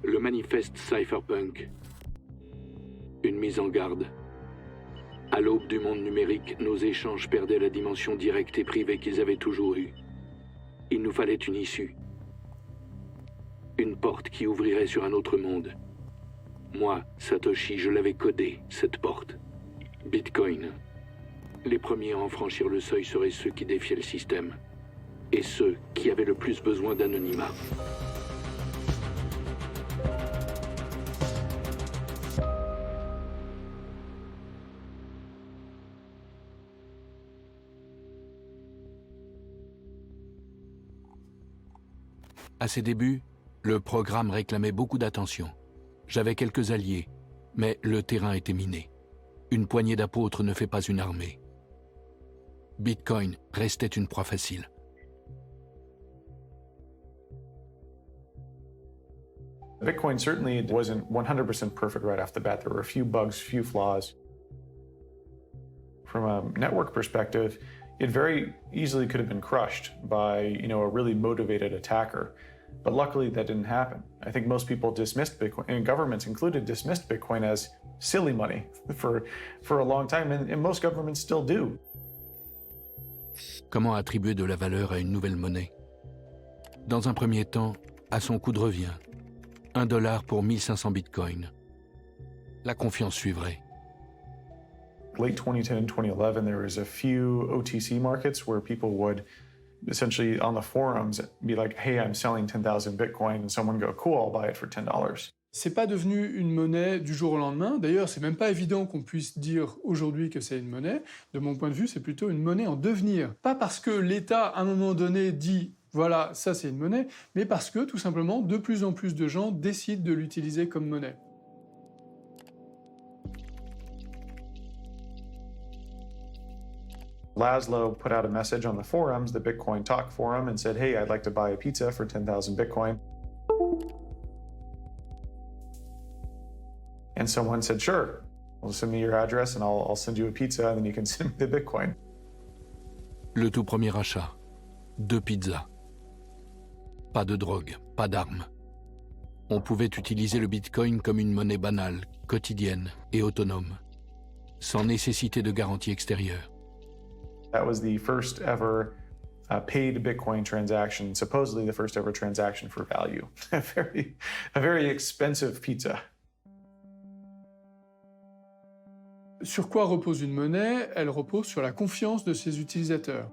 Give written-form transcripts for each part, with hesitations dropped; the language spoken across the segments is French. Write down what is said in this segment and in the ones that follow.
Le manifeste cypherpunk. Une mise en garde. À l'aube du monde numérique, nos échanges perdaient la dimension directe et privée qu'ils avaient toujours eue. Il nous fallait une issue. Une porte qui ouvrirait sur un autre monde. Moi, Satoshi, je l'avais codée, cette porte. Bitcoin. Les premiers à en franchir le seuil seraient ceux qui défiaient le système. Et ceux qui avaient le plus besoin d'anonymat. À ses débuts, le programme réclamait beaucoup d'attention. J'avais quelques alliés, mais le terrain était miné. Une poignée d'apôtres ne fait pas une armée. Bitcoin restait une proie facile. Bitcoin certainly wasn't 100% perfect right off the bat. There were a few bugs, few flaws. From a network perspective, it very easily could have been crushed by, a really motivated attacker. But luckily that didn't happen. I think most people dismissed Bitcoin, and governments included, dismissed Bitcoin as silly money for a long time, and most governments still do. Comment attribuer de la valeur à une nouvelle monnaie? Dans un premier temps, à son coût de revient. $1 pour 1500 bitcoins. La confiance suivrait. Late 2010 and 2011, there was a few OTC markets where people would essentially on the forums be like, hey, I'm selling 10,000 Bitcoin, and someone go, cool, I'll buy it for $10. C'est pas devenu une monnaie du jour au lendemain. D'ailleurs, c'est même pas évident qu'on puisse dire aujourd'hui que c'est une monnaie. De mon point de vue, c'est plutôt une monnaie en devenir. Pas parce que l'État, à un moment donné, dit voilà, ça c'est une monnaie, mais parce que, tout simplement, de plus en plus de gens décident de l'utiliser comme monnaie. Laszlo put out a message on the forums, the Bitcoin Talk forum, and said, hey, I'd like to buy a pizza for 10,000 Bitcoin. And someone said, sure, well, send me your address and I'll send you a pizza and then you can send me the Bitcoin. Le tout premier achat. 2 pizzas. Pas de drogue, pas d'armes. On pouvait utiliser le Bitcoin comme une monnaie banale, quotidienne et autonome, sans nécessité de garantie extérieure. That was the first ever paid Bitcoin transaction, supposedly the first ever transaction for value. A very expensive pizza. Sur quoi repose une monnaie? Elle repose sur la confiance de ses utilisateurs.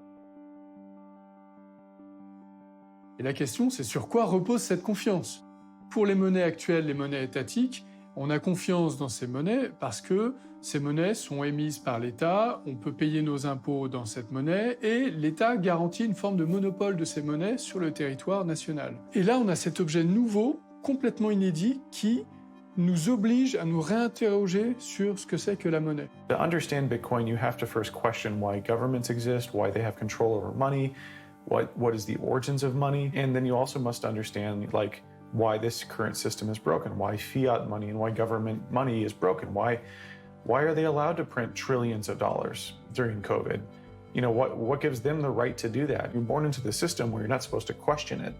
Et la question, c'est sur quoi repose cette confiance? Pour les monnaies actuelles, les monnaies étatiques, on a confiance dans ces monnaies parce que ces monnaies sont émises par l'État, on peut payer nos impôts dans cette monnaie et l'État garantit une forme de monopole de ces monnaies sur le territoire national. Et là, on a cet objet nouveau, complètement inédit, qui nous oblige à nous réinterroger sur ce que c'est que la monnaie. To understand Bitcoin, you have to first question why governments exist, why they have control over money, what is the origins of money, and then you also must understand why this current system is broken, why fiat money and why government money is broken, why are they allowed to print trillions of dollars during COVID? What gives them the right to do that? You're born into the system where you're not supposed to question it.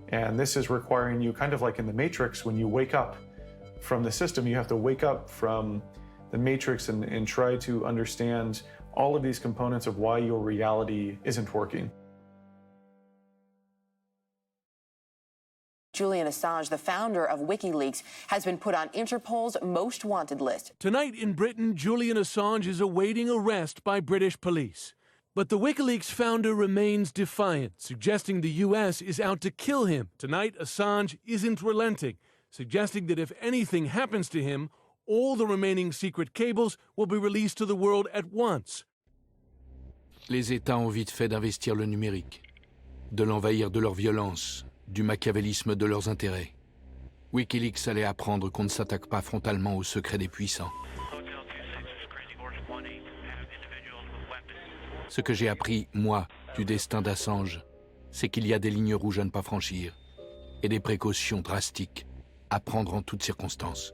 And this is requiring you, kind of like in the Matrix, when you wake up from the system, you have to wake up from the Matrix and try to understand all of these components of why your reality isn't working. Julian Assange, the founder of WikiLeaks, has been put on Interpol's most wanted list. Tonight in Britain, Julian Assange is awaiting arrest by British police. But the WikiLeaks founder remains defiant, suggesting the US is out to kill him. Tonight, Assange isn't relenting, suggesting that if anything happens to him, all the remaining secret cables will be released to the world at once. Les États ont vite fait d'investir le numérique, de l'envahir de leur violence, du machiavélisme de leurs intérêts. WikiLeaks allait apprendre qu'on ne s'attaque pas frontalement aux secrets des puissants. Ce que j'ai appris, moi, du destin d'Assange, c'est qu'il y a des lignes rouges à ne pas franchir et des précautions drastiques à prendre en toutes circonstances.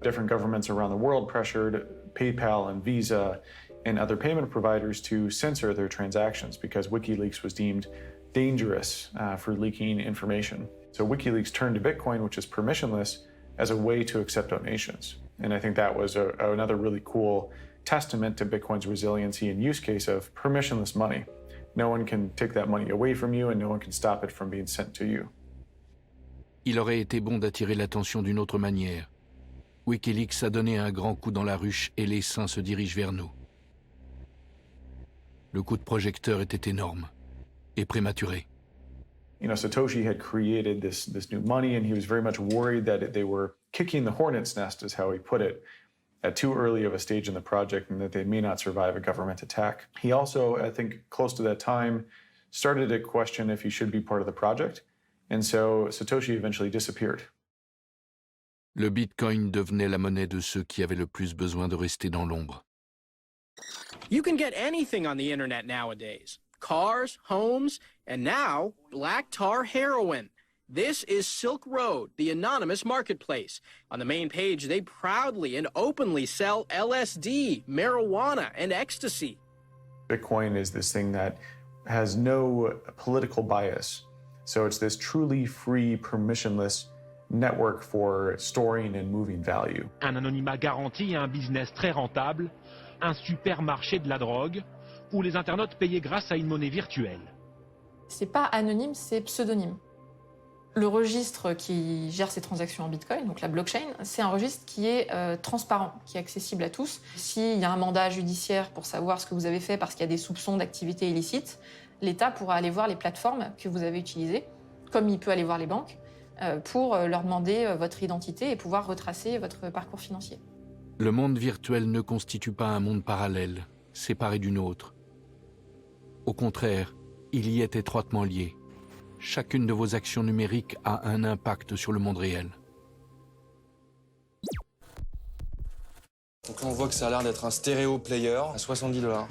Different governments around the world pressured PayPal and Visa and other payment providers to censor their transactions because WikiLeaks was deemed dangerous for leaking information. So WikiLeaks turned to Bitcoin, which is permissionless, as a way to accept donations. And I think that was another really cool testament to Bitcoin's resiliency and use case of permissionless money. No one can take that money away from you and no one can stop it from being sent to you. Il aurait été bon d'attirer l'attention d'une autre manière. WikiLeaks a donné un grand coup dans la ruche et les saints se dirigent vers nous. Le coup de projecteur était énorme et prématuré. You know, Satoshi had created this new money and he was very much worried that they were kicking the hornet's nest, is how he put it, at too early of a stage in the project and that they may not survive a government attack. He also, I think, close to that time, started to question if he should be part of the project. And so Satoshi eventually disappeared. Le Bitcoin devenait la monnaie de ceux qui avaient le plus besoin de rester dans l'ombre. You can get anything on the internet nowadays. Cars, homes, and now black tar heroin. This is Silk Road, the anonymous marketplace. On the main page, they proudly and openly sell LSD, marijuana, and ecstasy. Bitcoin is this thing that has no political bias. So it's this truly free, permissionless network for storing and moving value. Un anonymat garanti et un business très rentable, un supermarché de la drogue, où les internautes payaient grâce à une monnaie virtuelle. C'est pas anonyme, c'est pseudonyme. Le registre qui gère ces transactions en Bitcoin, donc la blockchain, c'est un registre qui est transparent, qui est accessible à tous. S'il y a un mandat judiciaire pour savoir ce que vous avez fait parce qu'il y a des soupçons d'activité illicite, l'État pourra aller voir les plateformes que vous avez utilisées, comme il peut aller voir les banques, pour leur demander votre identité et pouvoir retracer votre parcours financier. Le monde virtuel ne constitue pas un monde parallèle, séparé du nôtre. Au contraire, il y est étroitement lié. Chacune de vos actions numériques a un impact sur le monde réel. Donc là, on voit que ça a l'air d'être un stéréo player à $70.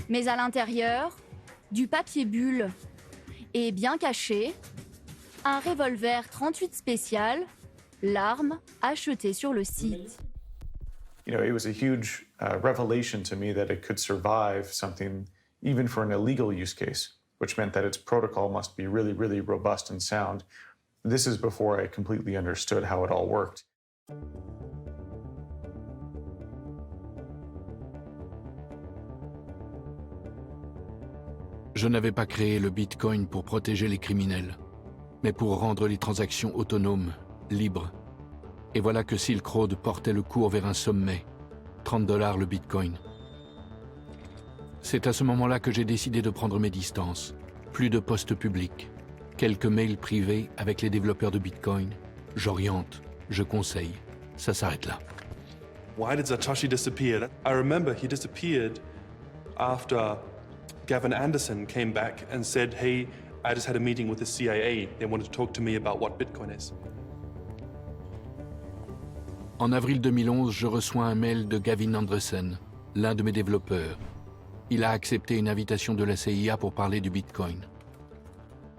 Mais à l'intérieur, du papier bulle et bien caché, un revolver 38 spécial, l'arme achetée sur le site. You know, it was a huge revelation to me that it could survive something even for an illegal use case, which meant that its protocol must be really, really robust and sound. This is before I completely understood how it all worked. Je n'avais pas créé le Bitcoin pour protéger les criminels, mais pour rendre les transactions autonomes, libres. Et voilà que Silk Road portait le cours vers un sommet, $30 le Bitcoin. C'est à ce moment-là que j'ai décidé de prendre mes distances. Plus de postes publics, quelques mails privés avec les développeurs de Bitcoin. J'oriente, je conseille. Ça s'arrête là. Why did Satoshi disappear? I remember he disappeared after Gavin Anderson came back and said, hey, I just had a meeting with the CIA. They wanted to talk to me about what Bitcoin is. En avril 2011, je reçois un mail de Gavin Anderson, l'un de mes développeurs. Il a accepté une invitation de la CIA pour parler du Bitcoin.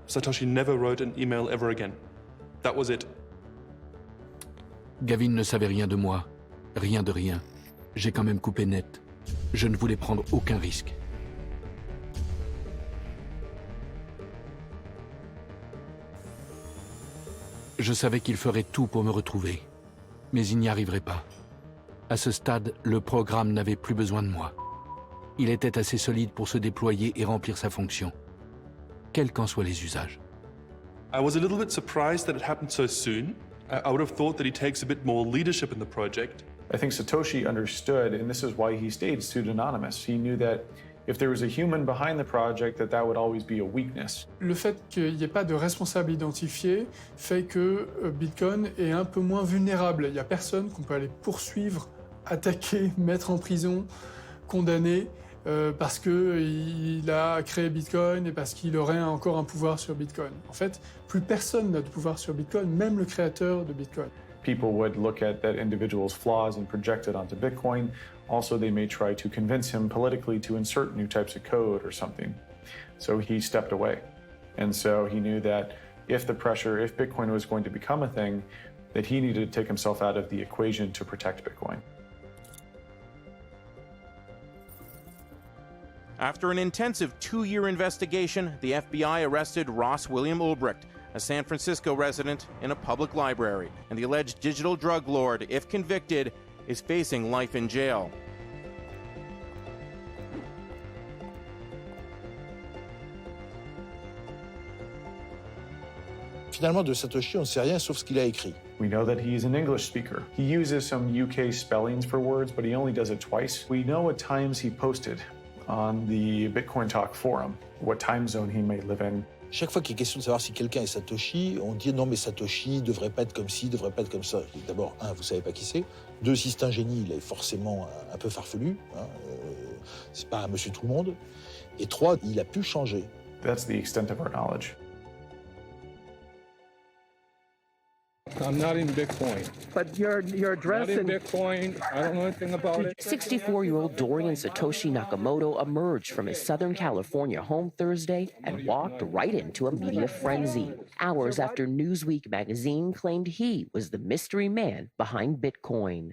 Satoshi never wrote an email ever again. That was it. Gavin ne savait rien de moi, rien de rien. J'ai quand même coupé net. Je ne voulais prendre aucun risque. Je savais qu'il ferait tout pour me retrouver, mais il n'y arriverait pas. À ce stade, le programme n'avait plus besoin de moi. Il était assez solide pour se déployer et remplir sa fonction, quels qu'en soient les usages. I was a little bit surprised that it happened so soon. I would have thought that he takes a bit more leadership in the project. I think Satoshi understood, and this is why he stayed pseudonymous. He knew that if there was a human behind the project, that would always be a weakness. Le fait qu'il n'y ait pas de responsable identifié fait que Bitcoin est un peu moins vulnérable. Il n'y a personne qu'on peut aller poursuivre, attaquer, mettre en prison, condamner parce qu'il a créé Bitcoin et parce qu'il aurait encore un pouvoir sur Bitcoin. En fait, plus personne n'a de pouvoir sur Bitcoin, même le créateur de Bitcoin. People would look at that individual's flaws and project it onto Bitcoin. Also, they may try to convince him politically to insert new types of code or something. So he stepped away. And so he knew that if Bitcoin was going to become a thing, that he needed to take himself out of the equation to protect Bitcoin. After an intensive 2-year investigation, the FBI arrested Ross William Ulbricht, a San Francisco resident in a public library. And the alleged digital drug lord, if convicted, is facing life in jail. Finalement, de Satoshi, on ne sait rien sauf ce qu'il a écrit. We know that he's an English speaker. He uses some UK spellings for words, but he only does it twice. We know what times he posted on the Bitcoin Talk forum, what time zone he may live in. Chaque fois qu'il est question de savoir si quelqu'un est Satoshi, on dit non mais Satoshi devrait pas être comme ci, devrait pas être comme ça. D'abord, un, vous savez pas qui c'est. Deux, si c'est un génie, il est forcément un peu farfelu. Hein, c'est pas un monsieur tout le monde. Et trois, il a pu changer. That's the extent of our knowledge. I'm not in Bitcoin. But your address not in Bitcoin. I don't know anything about it. 64-year-old Dorian Satoshi Nakamoto emerged from his Southern California home Thursday and walked right into a media frenzy, hours after Newsweek magazine claimed he was the mystery man behind Bitcoin.